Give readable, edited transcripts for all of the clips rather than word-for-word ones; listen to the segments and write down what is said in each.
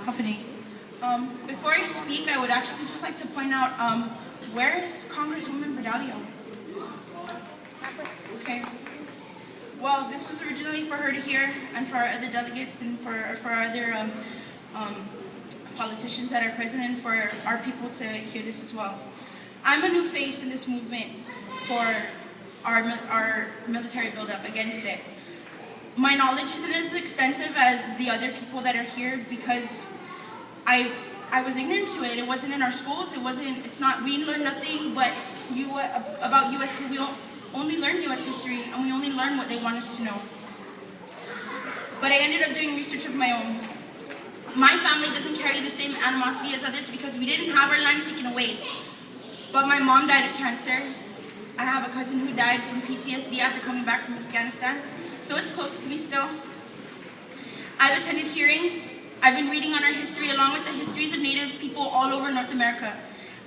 Company. Before I speak, I would actually just like to point out, where is Congresswoman Bradalio? Okay. Well, this was originally for her to hear, and for our other delegates, and for our other politicians that are present, and for our people to hear this as well. I'm a new face in this movement for our military buildup against it. My knowledge isn't as extensive as the other people that are here because I was ignorant to it. It wasn't in our schools. We learned nothing but about U.S. We only learned U.S. history, and we only learned what they want us to know. But I ended up doing research of my own. My family doesn't carry the same animosity as others because we didn't have our land taken away. But my mom died of cancer. I have a cousin who died from PTSD after coming back from Afghanistan. So it's close to me still. I've attended hearings. I've been reading on our history along with the histories of Native people all over North America.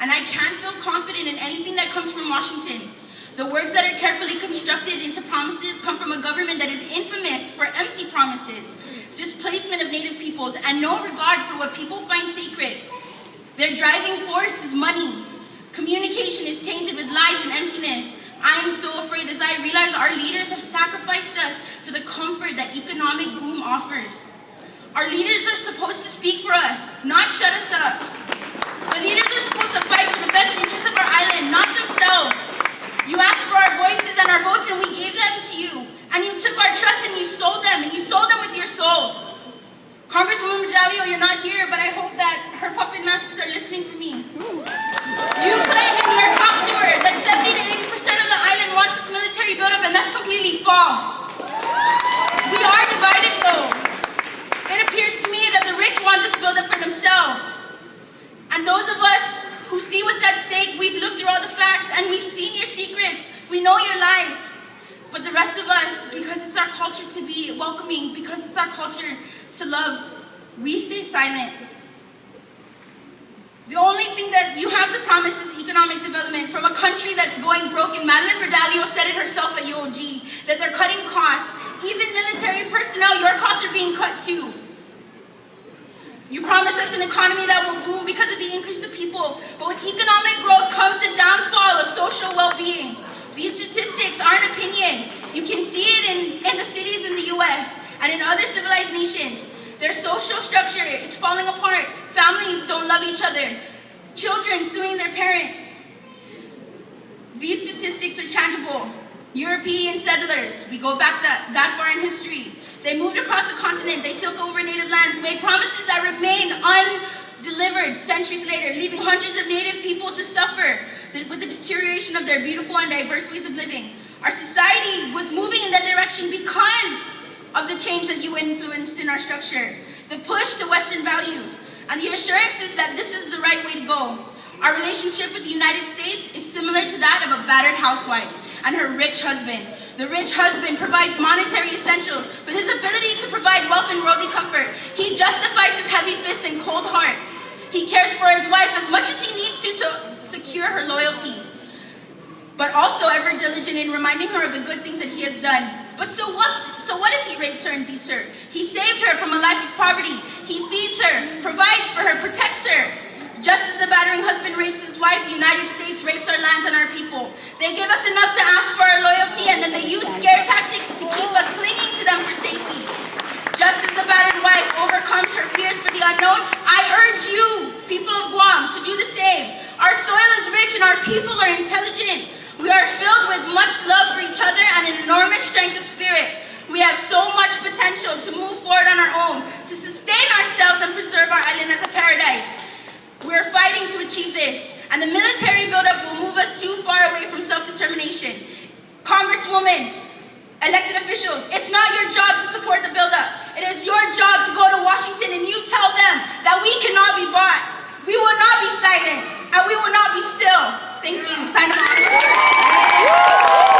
And I can't feel confident in anything that comes from Washington. The words that are carefully constructed into promises come from a government that is infamous for empty promises, displacement of Native peoples, and no regard for what people find sacred. Their driving force is money. Communication is tainted with lies and emptiness. I am so afraid as I realize our leaders have sacrificed us for the comfort that economic boom offers. Our leaders are supposed to speak for us, not shut us up. The leaders are supposed to fight for the best interests of our island, not themselves. You asked for our voices and our votes, and we gave them to you. And you took our trust and you sold them with your souls. Congresswoman Bradalio, you're not here, but I hope that her puppet masters are listening for me. You claim in your talk to her that 70 to 80% of the island wants its military buildup, and that's completely false. We are divided though. It appears to me that the rich want this buildup for themselves. And those of us who see what's at stake, we've looked through all the facts and we've seen your secrets. We know your lies. But the rest of us, because it's our culture to be welcoming, because it's our culture to love, we stay silent. The only thing that you have to promise is economic development from a country that's going broke. And Madeline Bradalio said it herself at UOG, that they're cutting costs. Even military personnel, your costs are being cut too. You promise us an economy that will boom because of the increase of people, but with economic growth comes the downfall of social well-being. These statistics aren't opinion. You can see it in the cities in the US and in other civilized nations. Their social structure is falling apart. Families don't love each other. Children suing their parents. These statistics are tangible. European settlers, we go back that far in history. They moved across the continent, they took over native lands, made promises that remain undelivered centuries later, leaving hundreds of native people to suffer with the deterioration of their beautiful and diverse ways of living. Our society was moving in that direction because of the change that you influenced in our structure, the push to Western values, and the assurances that this is the right way to go. Our relationship with the United States is similar to that of a battered housewife and her rich husband. The rich husband provides monetary essentials, but his ability to provide wealth and worldly comfort, he justifies his heavy fists and cold heart. He cares for his wife as much as he needs to secure her loyalty, but also ever diligent in reminding her of the good things that he has done. But so what if he rapes her and beats her? He saved her from a life of poverty. He feeds her, provides for her, protects her. Just as the battering husband rapes his wife, the United States rapes our lands and our people. They give us enough to ask for our loyalty, and then they use scare tactics to keep us clinging to them for safety. Just as the battered wife overcomes her fears for the unknown, I urge you, people of Guam, to do the same. Our soil is rich and our people are intelligent. We are filled with much love for each other and an enormous strength of spirit. We have so much potential to move forward on our own, to sustain ourselves and preserve our island as a paradise. We're fighting to achieve this, and the military buildup will move us too far away from self-determination. Congresswoman, elected officials, it's not your job to support the buildup. It is your job to go to Washington and you tell them that we cannot be bought. We will not be silenced, and we will not be still. Thank you. Sign them off.